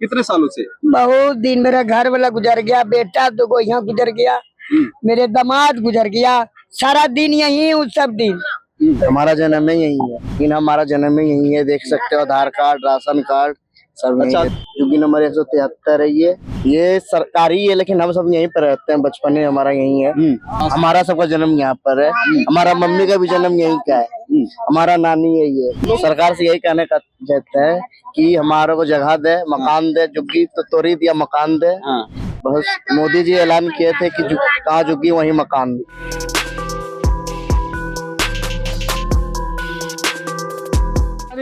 कितने सालों से? बहुत दिन मेरा घर वाला गुजर गया, बेटा तो यहाँ गुजर गया, मेरे दामाद गुजर गया, सारा दिन यही हूँ सब दिन। हमारा जन्म में यही है, लेकिन हमारा जन्म में यही है, देख सकते हो आधार कार्ड, राशन कार्ड सब यही है। झुग्गी नंबर 173 है ये सरकारी है, लेकिन हम सब यहीं पर रहते हैं, बचपन में हमारा यही है। हमारा सबका जन्म यहाँ पर है, हमारा मम्मी का भी जन्म यहीं का है, हमारा नानी है ये। सरकार से यही कहने का चाहते हैं कि हमारे को जगह दे, मकान दे, झुग्गी तो तोड़ी दिया, मकान दे। बस मोदी जी ऐलान किए थे कि कहाँ झुग्गी वहीं मकान।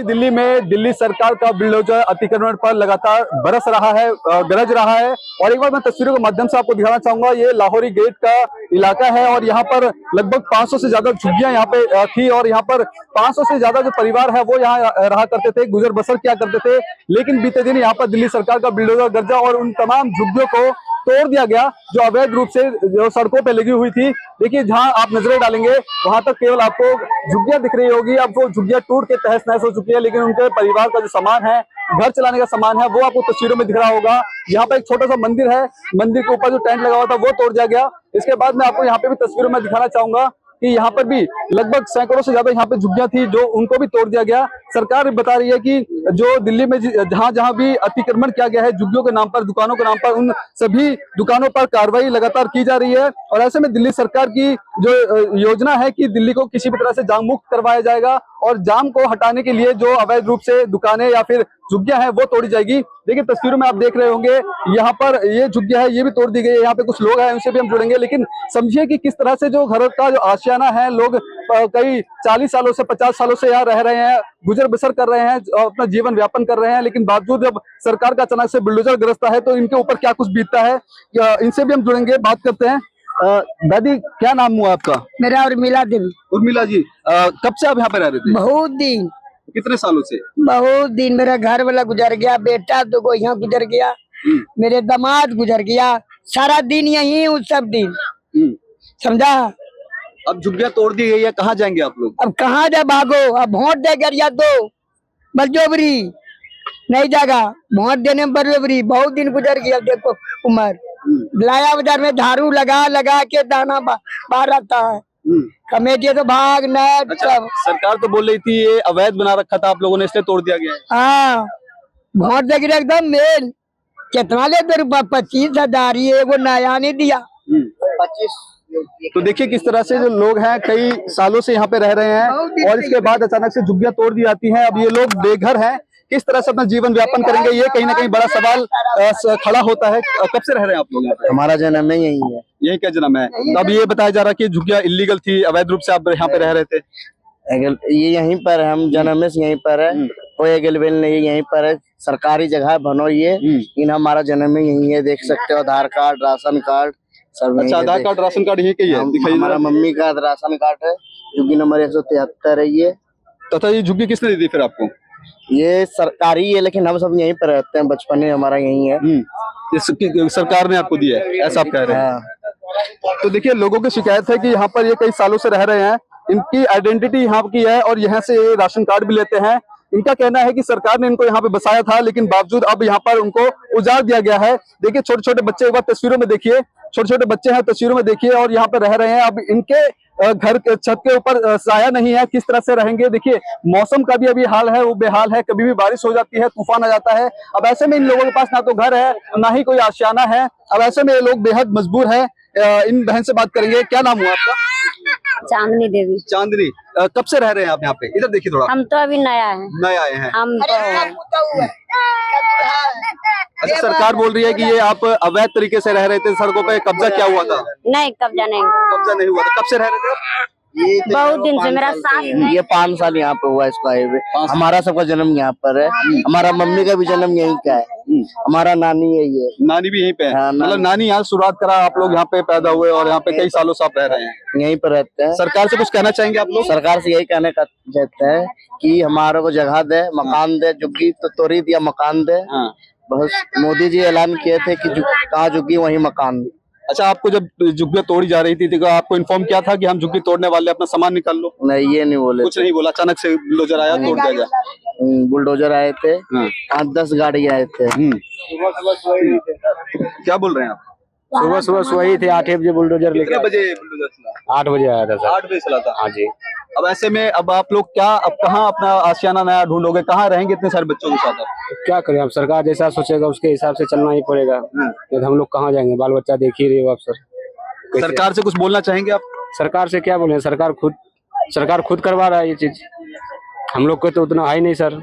दिल्ली में दिल्ली सरकार का बुलडोजर अतिक्रमण पर लगातार बरस रहा है, गरज रहा है। और एक बार मैं तस्वीरों के माध्यम से आपको दिखाना चाहूंगा, ये लाहौरी गेट का इलाका है और यहाँ पर लगभग 500 से ज्यादा झुग्गियां यहाँ पे थी और यहाँ पर 500 से ज्यादा जो परिवार है वो यहाँ रहा करते थे, गुजर बसर किया करते थे। लेकिन बीते दिन यहाँ पर दिल्ली सरकार का बुलडोजर गरजा और उन तमाम झुग्गियों को तोड़ दिया गया जो अवैध रूप से जो सड़कों पे लगी हुई थी। देखिए जहां आप नजरें डालेंगे वहां तक केवल आपको झुग्गियां दिख रही होगी। अब वो झुग्गियां टूट के तहस नहस हो चुकी है, लेकिन उनके परिवार का जो सामान है, घर चलाने का सामान है, वो आपको तस्वीरों में दिख रहा होगा। यहाँ पे एक छोटा सा मंदिर है, मंदिर के ऊपर जो टेंट लगा हुआ था वो तोड़ दिया गया। इसके बाद मैं आपको यहाँ पे भी तस्वीरों में दिखाना चाहूंगा कि यहाँ पर भी लगभग सैकड़ों से ज्यादा यहाँ पे झुग्गियां थी जो उनको भी तोड़ दिया गया। सरकार बता रही है कि जो दिल्ली में जहां जहां भी अतिक्रमण किया गया है झुग्गियों के नाम पर, दुकानों के नाम पर, उन सभी दुकानों पर कार्रवाई लगातार की जा रही है। और ऐसे में दिल्ली सरकार की जो योजना है कि दिल्ली को किसी भी तरह से जाम मुक्त करवाया जाएगा और जाम को हटाने के लिए जो अवैध रूप से दुकानें या फिर झुग्गियां हैं वो तोड़ी जाएगी। देखिए तस्वीरों में आप देख रहे होंगे यहाँ पर ये झुग्गियां है ये भी तोड़ दी गई है। यहाँ पे कुछ लोग हैं उनसे भी हम जुड़ेंगे, लेकिन समझिए कि किस तरह से जो घर का जो आशियाना है, लोग कई 40 सालों से 50 सालों से यहाँ रह रहे हैं, गुजर बसर कर रहे हैं, अपना जीवन व्यापन कर रहे हैं, लेकिन बावजूद जब सरकार का अचानक से बुलडोजर गिरफ्ता है तो इनके ऊपर क्या कुछ बीतता है, इनसे भी हम जुड़ेंगे, बात करते हैं। दादी क्या नाम हुआ आपका? मेरा उर्मिला देवी। उर्मिला जी, कब से आप यहाँ पे रह रहे थे? बहुत दिन, कितने सालों से? बहुत दिन मेरा घर वाला गुजर गया, बेटा तो यहाँ गुजर गया, मेरे दामाद गुजर गया, सारा दिन यही हूँ सब दिन। समझा? अब झुग्गियां तोड़ दी गई है, कहाँ जाएंगे आप लोग? अब कहाँ जा भागो, अब वोट दे कर या दो बलजोबरी नहीं जागा, वोट देने में बलजोबरी। बहुत दिन गुजर गया, देखो उम्र लाया बाजार में झाड़ू लगा लगा के दाना बाहर आता है, कमेटी तो भाग न। अच्छा, सरकार तो बोल रही थी ये अवैध बना रखा था आप लोगों ने, इसलिए तोड़ दिया गया है। हाँ, वोट दे कर एकदम मेल। कितना लेते रुपया? 25,000, ये वो नया नहीं दिया। 25। तो देखिए किस तरह से जो लोग हैं कई सालों से यहाँ पे रह रहे हैं और इसके बाद अचानक से झुग्गियां तोड़ दी जाती हैं। अब ये लोग बेघर हैं, किस तरह से अपना जीवन व्यापन करेंगे, ये कहीं ना कहीं बड़ा सवाल खड़ा होता है। कब से रह रहे हैं आप लोग यहाँ पे? हमारा जन्म में यही है। यही क्या जन्म है? तो अब ये बताया जा रहा है कि झुग्गियां इलीगल थी, अवैध रूप से आप यहाँ पे रह रहे थे। ये यहीं पर है, हम जन्म में से यहीं पर है, कोई एगलबेल नहीं, यहीं पर है, सरकारी जगह बनो ये, लेकिन हमारा जन्म में यही है, देख सकते हो आधार कार्ड, राशन कार्ड सब। अच्छा, आधार कार्ड, राशन कार्ड यही कही है? दिखाइए। हमारा मम्मी का राशन कार्ड है, झुग्गी नंबर 173 है ये। तो ये झुग्गी किसने दी थी फिर आपको? ये सरकारी है, लेकिन हम सब यहीं पर रहते हैं, बचपन में हमारा यही है। ये सरकार ने आपको दिया है, ऐसा आप कह रहे हैं? तो देखिए लोगों की शिकायत है कि यहाँ पर ये कई सालों से रह रहे हैं, इनकी आइडेंटिटी यहाँ की है और यहाँ से ये राशन कार्ड भी लेते हैं। इनका कहना है कि सरकार ने इनको यहाँ पे बसाया था, लेकिन बावजूद अब यहाँ पर उनको उजाड़ दिया गया है। देखिए छोटे छोटे बच्चे, एक बार तस्वीरों में देखिए, छोटे छोटे बच्चे हैं तस्वीरों में देखिए और यहाँ पे रह रहे हैं। अब इनके घर के छत के ऊपर साया नहीं है, किस तरह से रहेंगे? देखिए मौसम का भी अभी हाल है वो बेहाल है, कभी भी बारिश हो जाती है, तूफान आ जाता है। अब ऐसे में इन लोगों के पास ना तो घर है ना ही कोई आशियाना है। अब ऐसे में ये लोग बेहद मजबूर है। इन बहन से बात करेंगे। क्या नाम हुआ आपका? चांदनी देवी। चांदनी, कब से रह रहे हैं आप यहाँ पे? इधर देखिए थोड़ा। हम तो अभी नया है, नए आए हैं। हम तो अच्छा, सरकार बोल रही है कि ये आप अवैध तरीके से रह रहे थे, सड़कों पे कब्जा क्या हुआ था? नहीं, कब्जा नहीं। कब्जा नहीं हुआ था। कब से रह रहे थे? बहुत दिन से, मेरा 7 ये 5 साल यहाँ पे हुआ इसका आए हुए। हमारा सबका जन्म यहाँ पर है, हमारा मम्मी का भी जन्म यहीं का है, हमारा नानी है ये। नानी भी यहीं पे है? हाँ, मतलब नानी यहाँ शुरुआत करा, आप लोग यहाँ पे पैदा हुए और यहाँ पे कई सालों से आप रह रहे हैं, यहीं पर रहते हैं। सरकार से कुछ कहना चाहेंगे आप लोग? सरकार से यही कहने का चाहते हैं कि हमारे को जगह दे, मकान दे, झुग्गी तो तोड़ी दिया, मकान दे। बस मोदी जी ऐलान किए थे कि कहाँ झुग्गी वहीं मकान। अच्छा, आपको जब झुग्गियां तोड़ी जा रही थी तो आपको इन्फॉर्म किया था कि हम झुग्गी तोड़ने वाले, अपना सामान निकाल लो? नहीं, ये नहीं बोले। कुछ नहीं बोला, अचानक से बुलडोजर आया, तोड़ दिया गया। बुलडोजर आए थे, हाँ। 5-10 गाड़ी आए थे। क्या बोल रहे हैं आप? सुबह वही थे 8 बजे बुलडोजर कितने लेकर। बजे बुलडोजर चला? 8 बजे आया था सर। 8 बजे चला था। हाँ जी। अब ऐसे में अब आप लोग क्या, अब कहाँ अपना आशियाना नया ढूंढोगे, कहाँ रहेंगे इतने सारे बच्चों के साथ आप? क्या करें, अब सरकार जैसा सोचेगा उसके हिसाब से चलना ही पड़ेगा। नहीं तो हम लोग कहाँ जाएंगे, बाल बच्चा देख ही रहे हो आप सर। कैसे? सरकार से कुछ बोलना चाहेंगे आप? सरकार से क्या बोले, सरकार खुद करवा रहा है ये चीज, हम लोग को तो उतना है ही नहीं सर।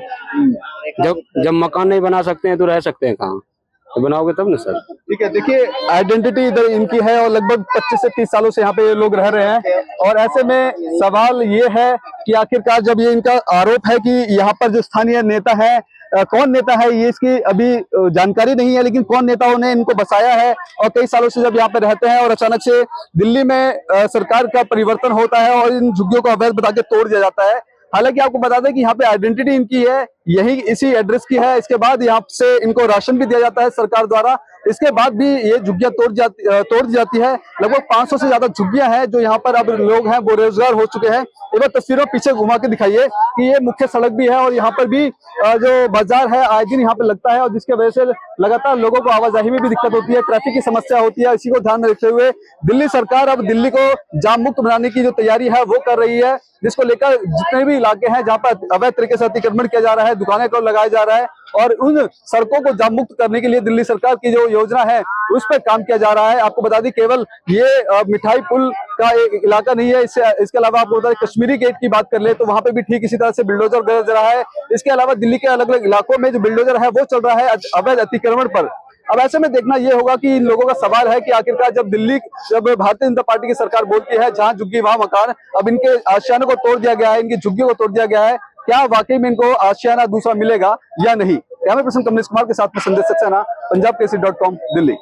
जब मकान नहीं बना सकते हैं तो रह सकते हैं कहाँ, तो बनाओगे तब ना सर। ठीक है, देखिए आइडेंटिटी इधर इनकी है और लगभग 25 से 30 सालों से यहाँ पे ये लोग रह रहे हैं। और ऐसे में सवाल ये है कि आखिरकार जब ये इनका आरोप है कि यहाँ पर जो स्थानीय नेता है, कौन नेता है ये इसकी अभी जानकारी नहीं है, लेकिन कौन नेताओं ने इनको बसाया है और कई सालों से जब यहाँ पे रहते हैं और अचानक से दिल्ली में सरकार का परिवर्तन होता है और इन झुग्गियों को अवैध बता के तोड़ दिया जाता है। हालांकि आपको बता दें कि यहाँ पे आइडेंटिटी इनकी है, यही इसी एड्रेस की है। इसके बाद यहाँ से इनको राशन भी दिया जाता है सरकार द्वारा। इसके बाद भी ये झुग्गियां तोड़ दी जाती है। लगभग 500 से ज्यादा झुग्गियां हैं जो यहाँ पर अब लोग हैं वो बेरोजगार हो चुके हैं। एक बार तस्वीरों पीछे घुमा के दिखाइए कि ये मुख्य सड़क भी है और यहाँ पर भी जो बाजार है आए दिन यहाँ पे लगता है और जिसके वजह से लगातार लोगों को आवाजाही में भी दिक्कत होती है, ट्रैफिक की समस्या होती है। इसी को ध्यान में रखते हुए दिल्ली सरकार अब दिल्ली को जाम मुक्त बनाने की जो तैयारी है वो कर रही है, जिसको लेकर जितने भी इलाके हैं जहाँ पर अवैध तरीके से अतिक्रमण किया जा रहा है, दुकानें को लगाया जा रहा है और उन सड़कों को जाम मुक्त करने के लिए दिल्ली सरकार की जो योजना है उस पर काम किया जा रहा है। आपको बता दी केवल ये मिठाई पुल का एक इलाका नहीं है, इसके अलावा आपको बता दें कश्मीरी गेट की बात कर ले तो वहां पे भी ठीक इसी तरह से बिल्डोजर गरज रहा है। इसके अलावा दिल्ली के अलग अलग इलाकों में जो बिल्डोजर है वो चल रहा है अवैध अतिक्रमण पर। अब ऐसे में देखना ये होगा कि इन लोगों का सवाल है कि आखिरकार जब भारतीय जनता पार्टी की सरकार बोलती है जहां झुग्गी वहां मकान, अब इनके आशियाने को तोड़ दिया गया है, इनकी झुग्गियों को तोड़ दिया गया है, क्या वाकई में इनको आशियाना दूसरा मिलेगा या नहीं? कैमरा पर्सन कमलेश कुमार के साथ में संदेश सक्सेना, पंजाब केसरी.com, दिल्ली।